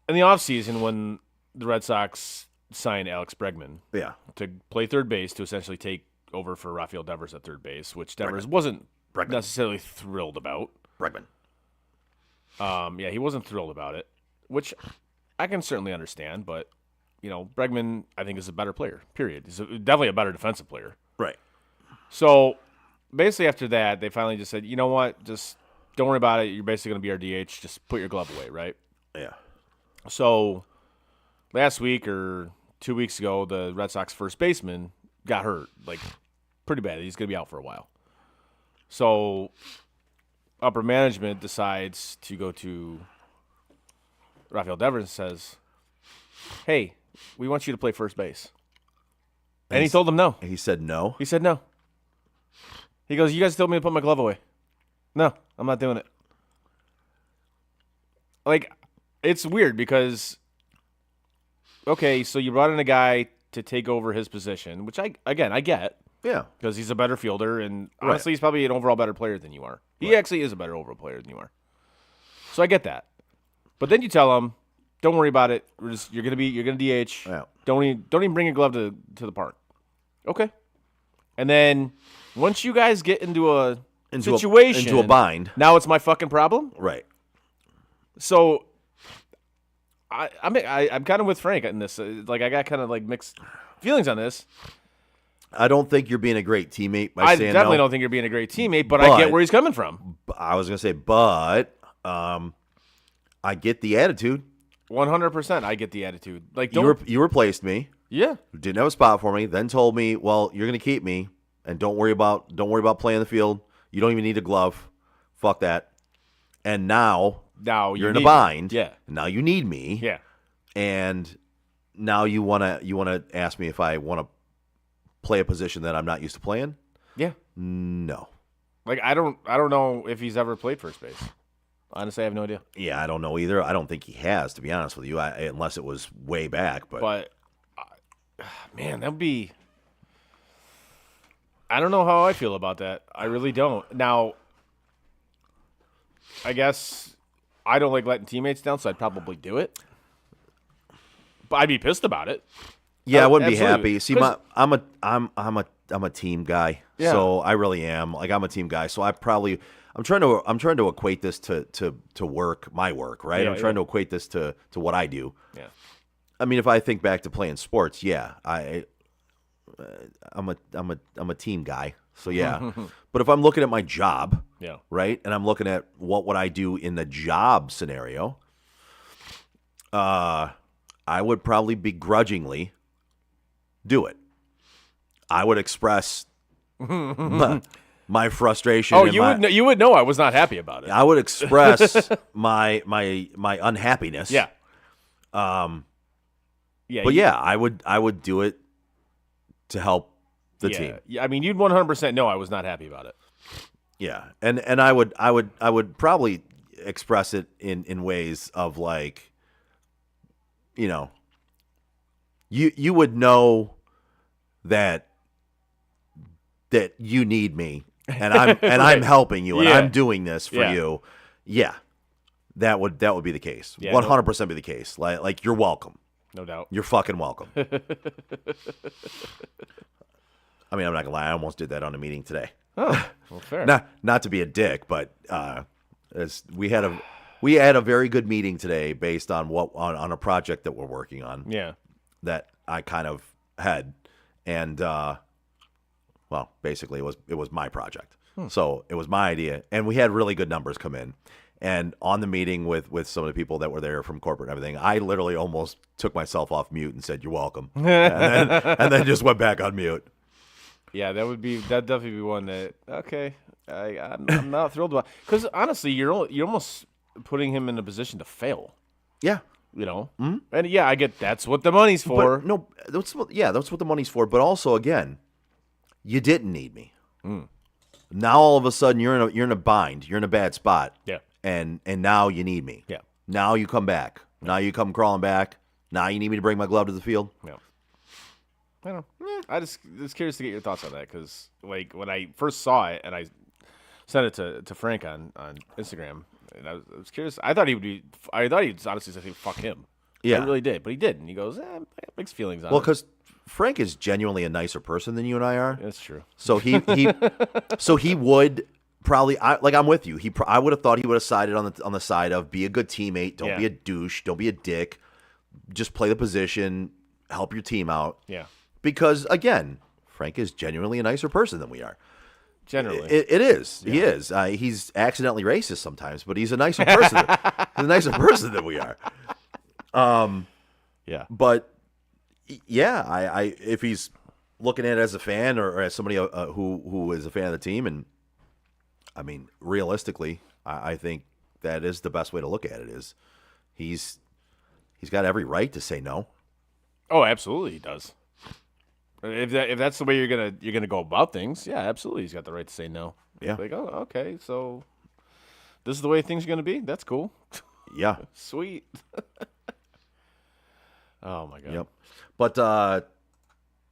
in the offseason, when the Red Sox signed Alex Bregman Yeah. to play third base to essentially take over for Rafael Devers at third base, which Devers wasn't necessarily thrilled about. Bregman. Yeah, he wasn't thrilled about it, which I can certainly understand. But, Bregman, I think, is a better player, period. He's definitely a better defensive player. Right. So, basically after that, they finally just said, you know what, just don't worry about it. You're basically going to be our DH. Just put your glove away, right? Yeah. So, last week or 2 weeks ago, the Red Sox first baseman got hurt, like, pretty bad. He's going to be out for a while. So, upper management decides to go to Rafael Devers and says, hey, we want you to play first base. And he told them no. He said no. He said no. He goes, you guys told me to put my glove away. No, I'm not doing it. Like, it's weird because, okay, so you brought in a guy to take over his position, which I get. Yeah. Because he's a better fielder, and honestly, he's probably an overall better player than you are. He actually is a better overall player than you are. So I get that. But then you tell him, don't worry about it. You're gonna DH. Yeah. Don't even bring a glove to the park. Okay. And then once you guys get into a situation, into a bind, now it's my fucking problem. right? So I'm kind of with Frank in this. Like, I got kind of like mixed feelings on this. I don't think you're being a great teammate by I saying definitely no. don't think you're being a great teammate, but I get where he's coming from. I was gonna say, but I get the attitude. 100%, I get the attitude. Like, You replaced me. yeah, Didn't have a spot for me. Then told me, well, you're gonna keep me, and don't worry about playing the field. You don't even need a glove. Fuck that. And now you're in a bind. Yeah. Now you need me. Yeah. And now you wanna ask me if I want to play a position that I'm not used to playing? Yeah. No. Like, I don't know if he's ever played first base. Honestly, I have no idea. Yeah, I don't know either. I don't think he has, to be honest with you, unless it was way back. But man, that would be. I don't know how I feel about that. I really don't. Now, I guess I don't like letting teammates down, so I'd probably do it. But I'd be pissed about it. yeah, I wouldn't absolutely. be happy. See, I'm a team guy, Yeah. so I really am. Like, I'm a team guy, so I'm trying to equate this to work, my work, right? Yeah, I'm trying to equate this to what I do. Yeah. I mean, if I think back to playing sports, yeah, I'm a team guy, so yeah. But if I'm looking at my job, Yeah. right, and I'm looking at what would I do in the job scenario, I would probably begrudgingly do it. I would express my frustration. Oh, and you would know I was not happy about it. I would express my unhappiness. Yeah. But yeah, I would do it to help the yeah. team. Yeah, I mean, you'd 100% know I was not happy about it. Yeah, and I would probably express it in ways of, like, you would know that you need me, and I'm helping you, and Yeah. I'm doing this for Yeah. you. Yeah, that would be the case. Yeah, 100% be the case. Like you're welcome. No doubt. You're fucking welcome. I mean, I'm not gonna lie. I almost did that on a meeting today. Oh, well, fair. Not to be a dick, but we had a very good meeting today based on on a project that we're working on. Yeah. That I kind of had, and well, basically it was my project, so it was my idea, and we had really good numbers come in. And on the meeting with some of the people that were there from corporate and everything, I literally almost took myself off mute and said, "You're welcome," and then just went back on mute. Yeah, that'd definitely be one that, okay, I'm not thrilled about, because honestly, you're almost putting him in a position to fail. Yeah. Mm-hmm. And yeah, I get that's what the money's for. But no, that's what the money's for. But also, again, you didn't need me. Now all of a sudden you're in a bind. You're in a bad spot. Yeah. And now you need me. Yeah. Now you come back. Now you come crawling back. Now you need me to bring my glove to the field? Yeah. I don't know. I just was curious to get your thoughts on that because, like, when I first saw it and I sent it to Frank on Instagram, and I was curious. I thought he'd honestly say, fuck him. Yeah. I really did. But he didn't. He goes, I got mixed feelings on it. Well, because Frank is genuinely a nicer person than you and I are. That's true. So he would probably I'm with you. I would have thought he would have sided on the side of be a good teammate, don't be a douche, don't be a dick, just play the position, help your team out. Yeah. Because again, Frank is genuinely a nicer person than we are. Generally, it is. Yeah. He is. He's accidentally racist sometimes, but he's a nicer person. He's a nicer person than we are. Yeah. But yeah, I if he's looking at it as a fan or as somebody who is a fan of the team, and I mean, realistically, I think that is the best way to look at it. Is he's got every right to say no. Oh, absolutely, he does. If that's the way you're gonna go about things, yeah, absolutely, he's got the right to say no. Yeah. Like, oh, okay, so this is the way things are gonna be. That's cool. Yeah. Sweet. Oh my god. Yep. But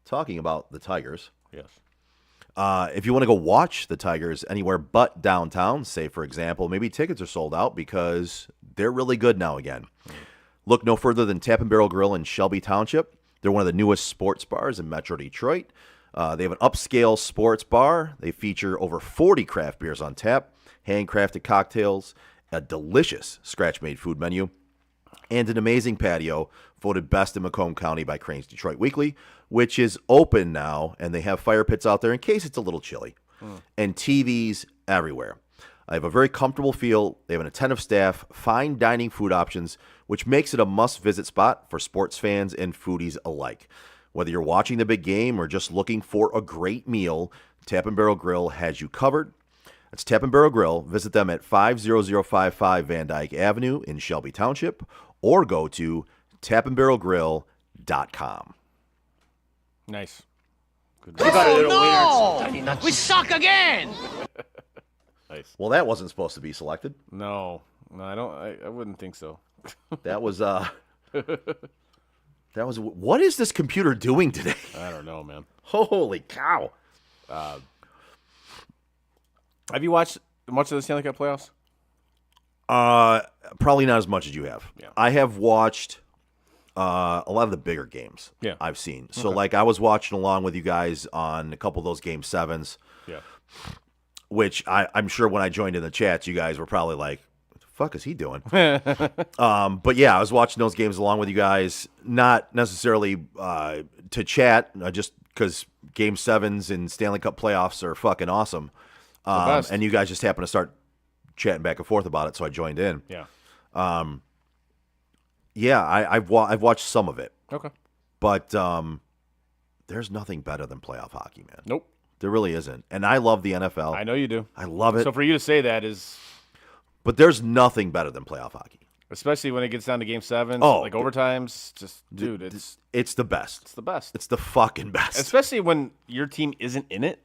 talking about the Tigers. Yes. If you want to go watch the Tigers anywhere but downtown, say, for example, maybe tickets are sold out because they're really good now again. Look no further than Tap and Barrel Grill in Shelby Township. They're one of the newest sports bars in Metro Detroit. They have an upscale sports bar. They feature over 40 craft beers on tap, handcrafted cocktails, a delicious scratch-made food menu, and an amazing patio voted best in Macomb County by Crane's Detroit Weekly, which is open now, and they have fire pits out there in case it's a little chilly, and TVs everywhere. I have a very comfortable feel. They have an attentive staff, fine dining food options, which makes it a must-visit spot for sports fans and foodies alike. Whether you're watching the big game or just looking for a great meal, Tap and Barrel Grill has you covered. It's Tap and Barrel Grill. Visit them at 50055 Van Dyke Avenue in Shelby Township, or go to tapandbarrelgrill.com. Nice. Good. Oh no! We suck again! Nice. Well, that wasn't supposed to be selected. No, I don't. I wouldn't think so. That was what is this computer doing today? I don't know, man. Holy cow. Have you watched much of the Stanley Cup playoffs? Probably not as much as you have. Yeah. I have watched a lot of the bigger games. Yeah. I've seen. So like I was watching along with you guys on a couple of those game 7s. Yeah. Which I'm sure when I joined in the chats, you guys were probably like, what the fuck is he doing? But yeah, I was watching those games along with you guys, not necessarily to chat, just because game 7s and Stanley Cup playoffs are fucking awesome. And you guys just happened to start chatting back and forth about it, so I joined in. Yeah. I've watched some of it. Okay. But there's nothing better than playoff hockey, man. Nope. There really isn't. And I love the NFL. I know you do. I love it. So for you to say that is, but there's nothing better than playoff hockey. especially when it gets down to game 7, Oh, like overtimes, just dude, It's the best. it's the best. It's the fucking best. Especially when your team isn't in it,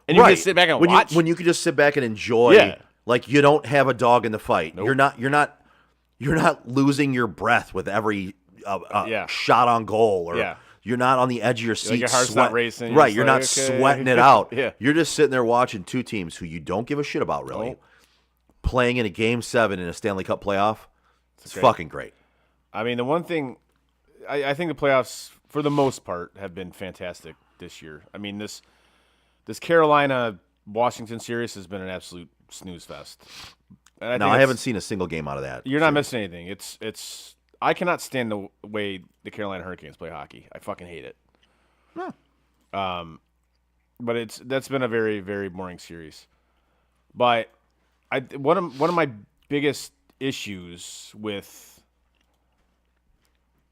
and you can just sit back and when watch. when you can just sit back and enjoy. Yeah. Like you don't have a dog in the fight. Nope. You're not losing your breath with every Yeah. shot on goal, or Yeah. you're not on the edge of your seat. your heart's not racing. You're Right. just You're like, not okay. sweating it out. Yeah. You're just sitting there watching two teams who you don't give a shit about really Nope. playing in a game 7 in a Stanley Cup playoff. It's great. fucking great. I mean, the one thing, I think the playoffs, for the most part, have been fantastic this year. I mean, this Carolina-Washington series has been an absolute snooze fest. And I haven't seen a single game out of that. You're not missing anything. It's. I cannot stand the way the Carolina Hurricanes play hockey. I fucking hate it. No. But that's been a very, very boring series. But one of my biggest issues with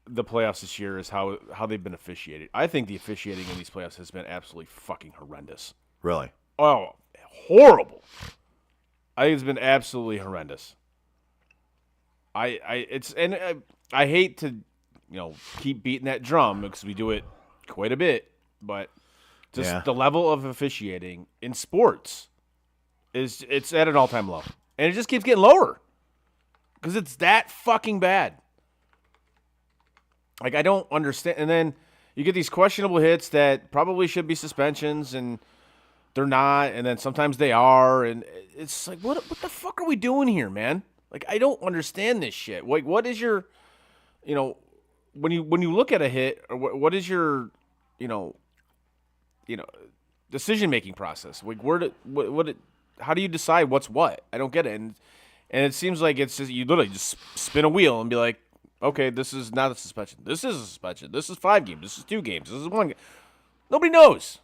the playoffs this year is how they've been officiated. I think the officiating in these playoffs has been absolutely fucking horrendous. Really? Oh, horrible. I think it's been absolutely horrendous. I hate to, keep beating that drum because we do it quite a bit, but just the level of officiating in sports it's at an all-time low. And it just keeps getting lower because it's that fucking bad. Like, I don't understand. And then you get these questionable hits that probably should be suspensions, and they're not. And then sometimes they are. And it's like, what the fuck are we doing here, man? Like, I don't understand this shit. Like, what is your, when you look at a hit, or what is your, decision making process? Like, how do you decide what's what? I don't get it. And it seems like it's just, you literally just spin a wheel and be like, okay, this is not a suspension. This is a suspension. This is 5 games. This is 2 games. This is 1 game. Nobody knows.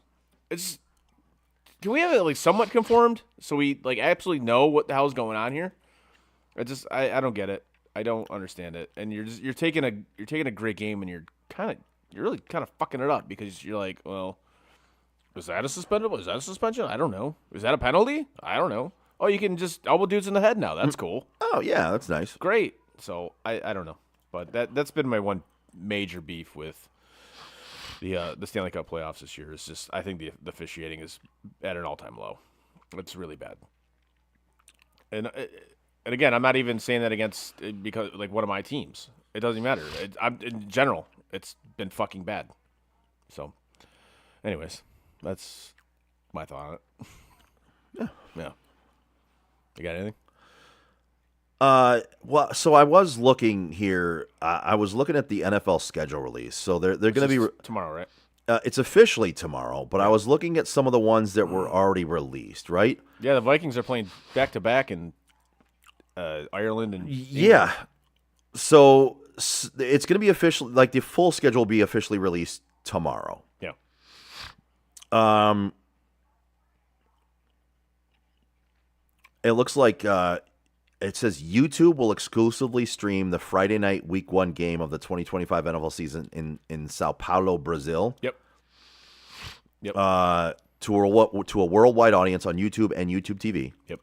Can we have it like somewhat conformed so we like absolutely know what the hell is going on here? I don't get it. I don't understand it. And you're taking a great game and you're really kind of fucking it up because you're like, well, is that a suspendable? Is that a suspension? I don't know. Is that a penalty? I don't know. Oh, you can just elbow dudes in the head now. That's cool. Oh yeah, that's nice. Great. So I don't know, but that's been my one major beef with the Stanley Cup playoffs this year. Is just I think the officiating is at an all-time low. It's really bad. And again, I'm not even saying that against because like one of my teams. It doesn't matter. In general, it's been fucking bad. So, anyways, that's my thought on it. Yeah. You got anything? Well, so I was looking here. I was looking at the NFL schedule release. So they're going to be tomorrow, right? It's officially tomorrow, but I was looking at some of the ones that were already released, right? Yeah, the Vikings are playing back to back in Ireland and yeah. So it's going to be official. Like the full schedule will be officially released tomorrow. Yeah. It looks like it says YouTube will exclusively stream the Friday night Week 1 game of the 2025 NFL season in Sao Paulo, Brazil. Yep. To a worldwide audience on YouTube and YouTube TV. Yep.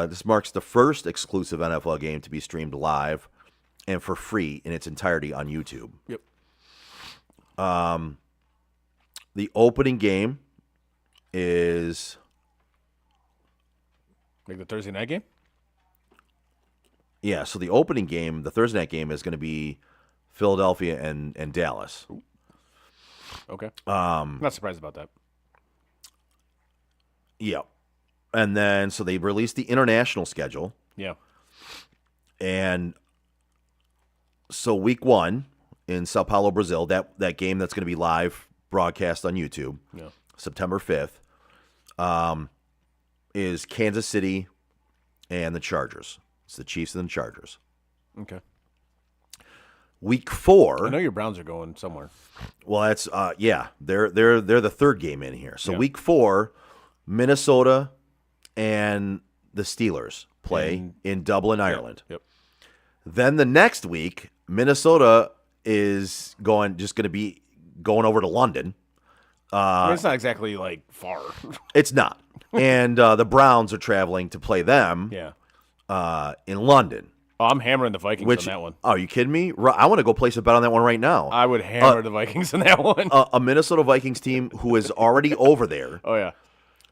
This marks the first exclusive NFL game to be streamed live and for free in its entirety on YouTube. Yep. The opening game is like the Thursday night game? Yeah, so the opening game, the Thursday night game, is going to be Philadelphia and Dallas. Okay. Not surprised about that. Yeah. And then, so they released the international schedule. Yeah. And so week 1 in Sao Paulo, Brazil, that game that's going to be live broadcast on YouTube, September 5th, is Kansas City and the Chargers. It's the Chiefs and the Chargers. Okay. Week 4. I know your Browns are going somewhere. Well, that's they're the third game in here. So week 4, Minnesota and the Steelers play in Dublin, Ireland. Yep. Then the next week, Minnesota is going to be going over to London. I mean, it's not exactly like far. It's not. And the Browns are traveling to play them. In London. Oh, I'm hammering the Vikings on that one. Oh, are you kidding me? I want to go place a bet on that one right now. I would hammer the Vikings on that one. A Minnesota Vikings team who is already over there. Oh yeah.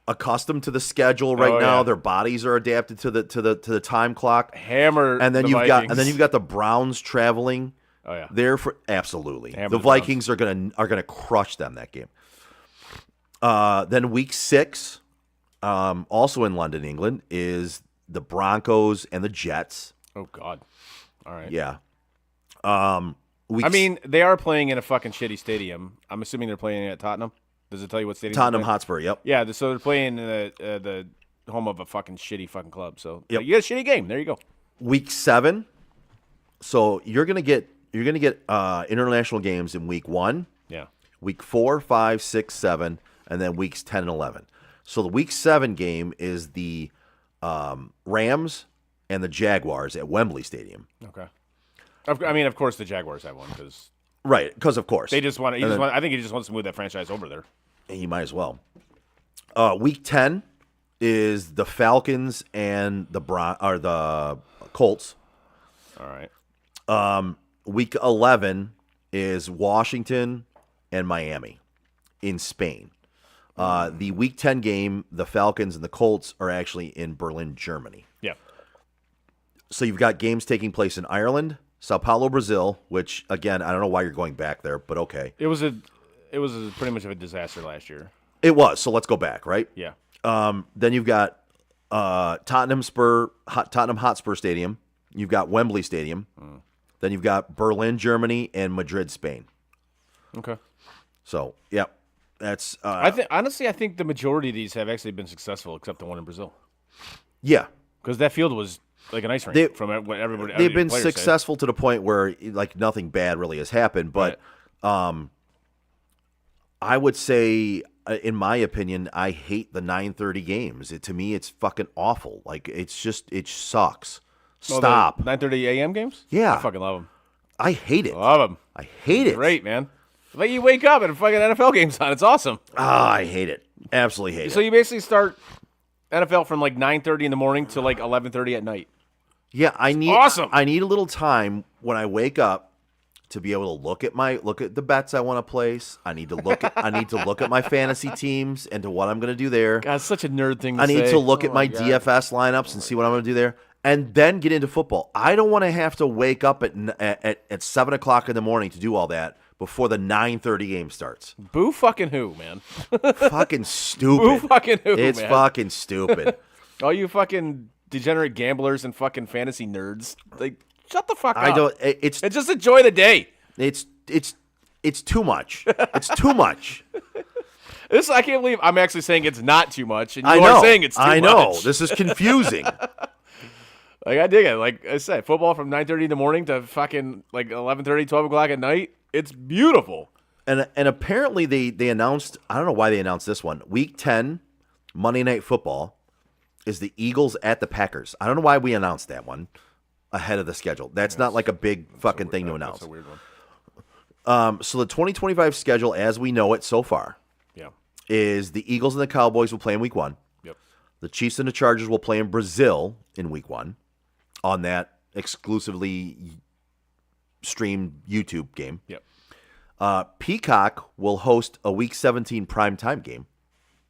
Accustomed to the schedule right now. Yeah. Their bodies are adapted to the time clock. Hammer. And then Vikings. you've got the Browns traveling. Oh yeah. There for absolutely. Hammer the Vikings are gonna crush them that game. Then week 6, also in London, England, is the Broncos and the Jets. Oh God! All right. Yeah. They are playing in a fucking shitty stadium. I'm assuming they're playing at Tottenham. Does it tell you what stadium? Tottenham Hotspur. Yep. Yeah. So they're playing in the home of a fucking shitty fucking club. So yep. You get a shitty game. There you go. Week 7. So you're gonna get international games in week 1. Yeah. Week 4, 5, 6, 7, and then weeks 10 and 11. So the week 7 game is the Rams and the Jaguars at Wembley Stadium. Okay. Of course the Jaguars have one because of course they just want. I think he just wants to move that franchise over there. He might as well. Week 10 is the Falcons and the Colts. All right. Week 11 is Washington and Miami in Spain. The Week 10 game, the Falcons and the Colts are actually in Berlin, Germany. Yeah. So you've got games taking place in Ireland, Sao Paulo, Brazil, which again I don't know why you're going back there, but okay. It was pretty much of a disaster last year. It was. So let's go back, right? Yeah. Then you've got Tottenham Hotspur Stadium. You've got Wembley Stadium. Then you've got Berlin, Germany, and Madrid, Spain. Okay. So, yeah, that's. I think the majority of these have actually been successful, except the one in Brazil, Yeah, because that field was like an ice rink from what everybody. they've been players said. successful to the point where like nothing bad really has happened. But I would say, in my opinion, I hate the 9:30 games. To me, it's fucking awful. Like it sucks. Stop. 9:30 a.m. games. Yeah. I fucking love them. I hate it. Love them. I hate it. Great, man. Like you wake up and fucking NFL games on. It's awesome. I hate it. Absolutely hate it. So you basically start NFL from like 9:30 in the morning to like 11:30 at night. Yeah, I need awesome. I need a little time when I wake up to be able to look at the bets I want to place. I need to look at my fantasy teams and to what I'm going to do there. God, it's such a nerd thing to I need say. to look at my DFS lineups and see what I'm going to do there, and then get into football. I don't want to have to wake up at 7:00 in the morning to do all that before the 9:30 game starts. Boo fucking who, man? Fucking stupid. Boo fucking who, It's man? fucking stupid. All you fucking degenerate gamblers and fucking fantasy nerds, like shut the fuck up. I don't. And just enjoy the day. It's too much. It's too much. I can't believe I'm actually saying it's not too much, and you I know. are saying it's too much. I know. This is confusing. Like I dig it. Like I said, football from 9:30 in the morning to fucking like 11:30, 12 o'clock at night. It's beautiful. And apparently they announced, I don't know why they announced this one. Week 10, Monday Night Football, is the Eagles at the Packers. I don't know why we announced that one ahead of the schedule. That's not like a big fucking thing to announce. That's a weird one. So the 2025 schedule, as we know it so far, is the Eagles and the Cowboys will play in Week 1. Yep. The Chiefs and the Chargers will play in Brazil in Week 1 on that exclusively streamed YouTube game. Yep. Peacock will host a Week 17 primetime game.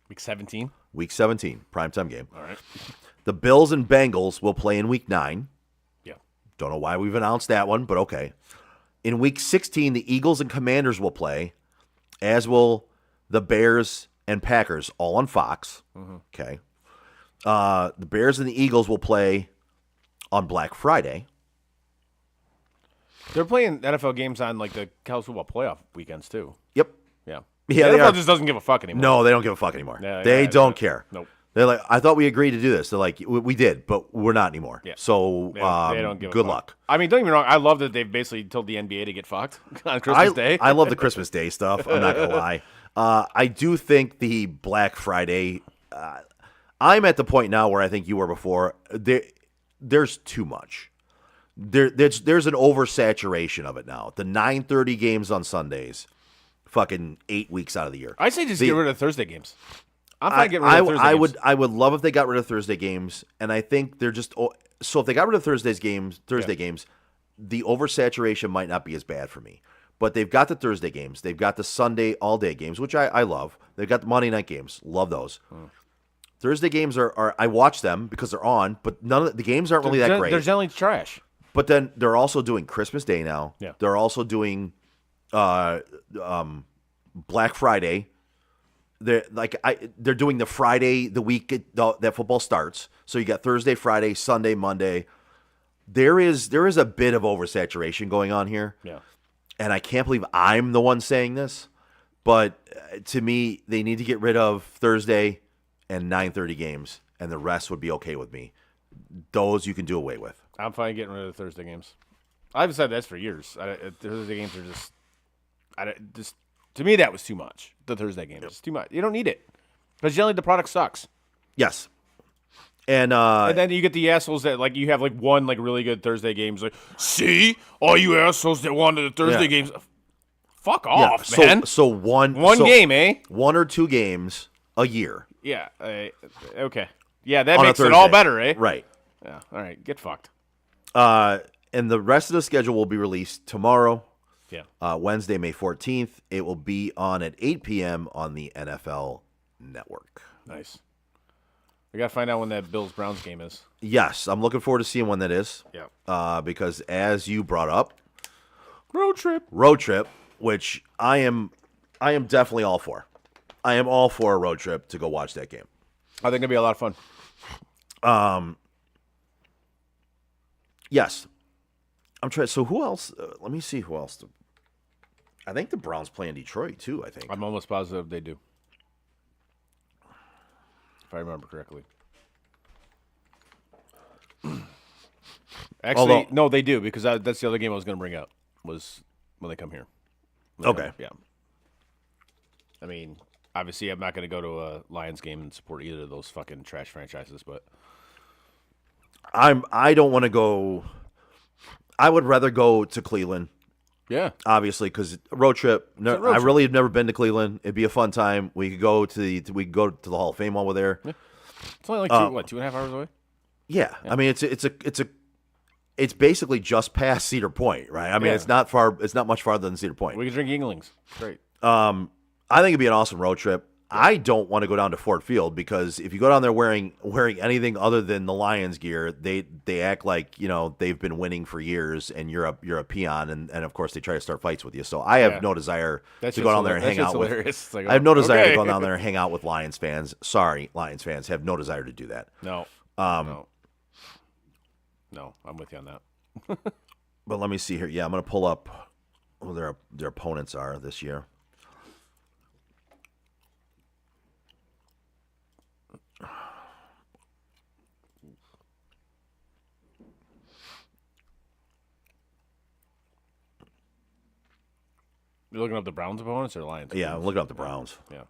Week 17? Week 17 primetime game. All right. The Bills and Bengals will play in Week 9. Yeah. Don't know why we've announced that one, but okay. In Week 16, the Eagles and Commanders will play, as will the Bears and Packers, all on Fox. Okay. The Bears and the Eagles will play on Black Friday. They're playing NFL games on like the college football playoff weekends too. Yep. Yeah. Yeah, the they NFL are. just doesn't give a fuck anymore. No, they don't give a fuck anymore. Yeah, they yeah, don't care. Nope. They're like, I thought we agreed to do this. They're like, we did, but we're not anymore. Yeah. So They don't give a good fuck. luck. I mean, don't get me wrong. I love that they've basically told the NBA to get fucked on Christmas Day. I love the Christmas Day stuff. I'm not gonna lie. I do think the Black Friday. I'm at the point now where I think you were before. There's too much. There's an oversaturation of it now. The 9:30 games on Sundays, fucking 8 weeks out of the year. I say just get rid of Thursday games. I'm fine getting rid of Thursday games. I would love if they got rid of Thursday games, and I think they're just so if they got rid of Thursday games, the oversaturation might not be as bad for me. But they've got the Thursday games, they've got the Sunday all day games, which I love. They've got the Monday night games, love those. Thursday games are I watch them because they're on, but none of the games aren't really that great. They're generally trash. But then they're also doing Christmas Day now. Yeah. They're also doing Black Friday. They're doing the Friday the week that football starts. So you got Thursday, Friday, Sunday, Monday. There is a bit of oversaturation going on here. Yeah. And I can't believe I'm the one saying this, but to me, they need to get rid of Thursday and 9:30 games, and the rest would be okay with me. Those you can do away with. I'm fine getting rid of the Thursday games. I've said this for years. Thursday games are just to me that was too much. The Thursday games is too much. You don't need it because generally the product sucks. Yes. And then you get the assholes that like you have like one like really good Thursday games. Like, see, all you assholes that wanted the Thursday games, fuck off, man. So one game, eh? 1 or 2 games a year. Yeah. Okay. Yeah, that On a makes it all Thursday. better, eh? Right. Yeah. All right. Get fucked. And the rest of the schedule will be released tomorrow. Yeah. Wednesday, May 14th. It will be on at 8 p.m. on the NFL Network. Nice. We got to find out when that Bills-Browns game is. Yes, I'm looking forward to seeing when that is. Yeah. Because as you brought up, road trip, which I am definitely all for. I am all for a road trip to go watch that game. I think it'll be a lot of fun. Yes. I'm trying. So who else? Let me see who else. I think the Browns play in Detroit too. I think. I'm almost positive they do, if I remember correctly. Actually, no, they do, because that's the other game I was going to bring up, was when they come here. Okay. Yeah. I mean, obviously, I'm not going to go to a Lions game and support either of those fucking trash franchises, but I don't want to go. I would rather go to Cleveland. Yeah. Obviously, because road trip. I really have never been to Cleveland. It'd be a fun time. We could go to the Hall of Fame while we're there. Yeah. It's only like 2.5 hours away. Yeah. I mean, it's basically just past Cedar Point, right? I mean, it's not far. It's not much farther than Cedar Point. We can drink Yinglings. Great. I think it'd be an awesome road trip. I don't want to go down to Ford Field, because if you go down there wearing anything other than the Lions gear, they act like, you know, they've been winning for years and you're a peon, and of course they try to start fights with you. So I have no desire to go down there and hang out with. Like, I have no desire to go down there and hang out with Lions fans. Sorry, Lions fans, have no desire to do that. No. No, I'm with you on that. But let me see here. Yeah, I'm gonna pull up who their opponents are this year. You're looking up the Browns opponents or Lions? Yeah, I'm looking up the Browns. Yeah.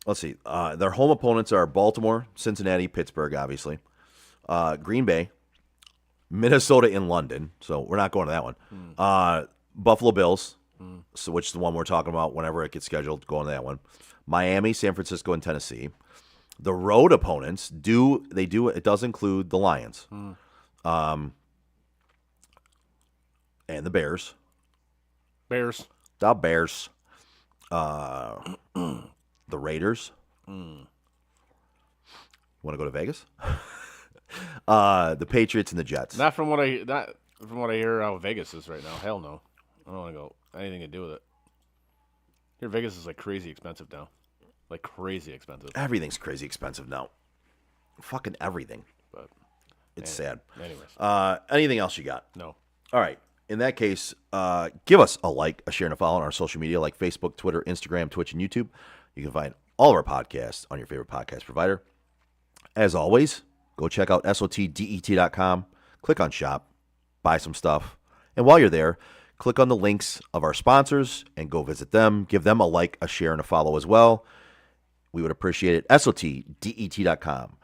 Let's see. Their home opponents are Baltimore, Cincinnati, Pittsburgh, obviously, Green Bay, Minnesota in London. So we're not going to that one. Buffalo Bills, so which is the one we're talking about whenever it gets scheduled, going to that one. Miami, San Francisco, and Tennessee. The road opponents it does include the Lions, and the Bears. The Bears. The Raiders. Want to go to Vegas? The Patriots and the Jets. Not from what I hear how Vegas is right now. Hell no. I don't want to go anything to do with it. Here, Vegas is like crazy expensive now. Like crazy expensive. Everything's crazy expensive now. Fucking everything. But it's sad. Anyways. Anything else you got? No. All right. In that case, give us a like, a share, and a follow on our social media like Facebook, Twitter, Instagram, Twitch, and YouTube. You can find all of our podcasts on your favorite podcast provider. As always, go check out SOTDET.com. Click on shop. Buy some stuff. And while you're there, click on the links of our sponsors and go visit them. Give them a like, a share, and a follow as well. We would appreciate it. SOTDET.com.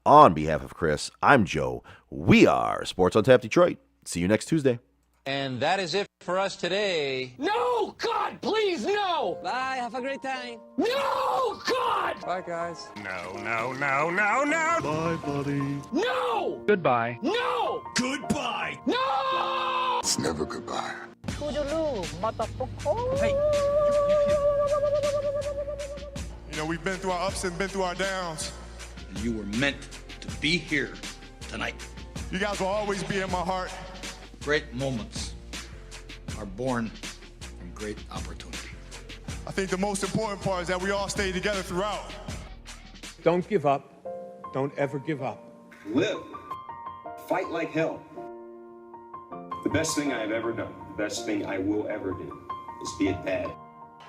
On behalf of Chris, I'm Joe. We are Sports on Tap Detroit. See you next Tuesday. And that is it for us today. No! God, please, no! Bye. Have a great time. No! God! Bye, guys. No. Bye, buddy. No! Goodbye. No! Goodbye. No! It's never goodbye. You know, we've been through our ups and been through our downs. You were meant to be here tonight. You guys will always be in my heart. Great moments are born from great opportunity. I think the most important part is that we all stay together throughout. Don't give up. Don't ever give up. Live. Fight like hell. The best thing I have ever done, the best thing I will ever do, is be a dad.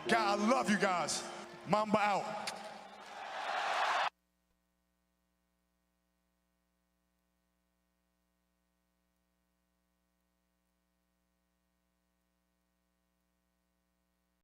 God, I love you guys. Mamba out.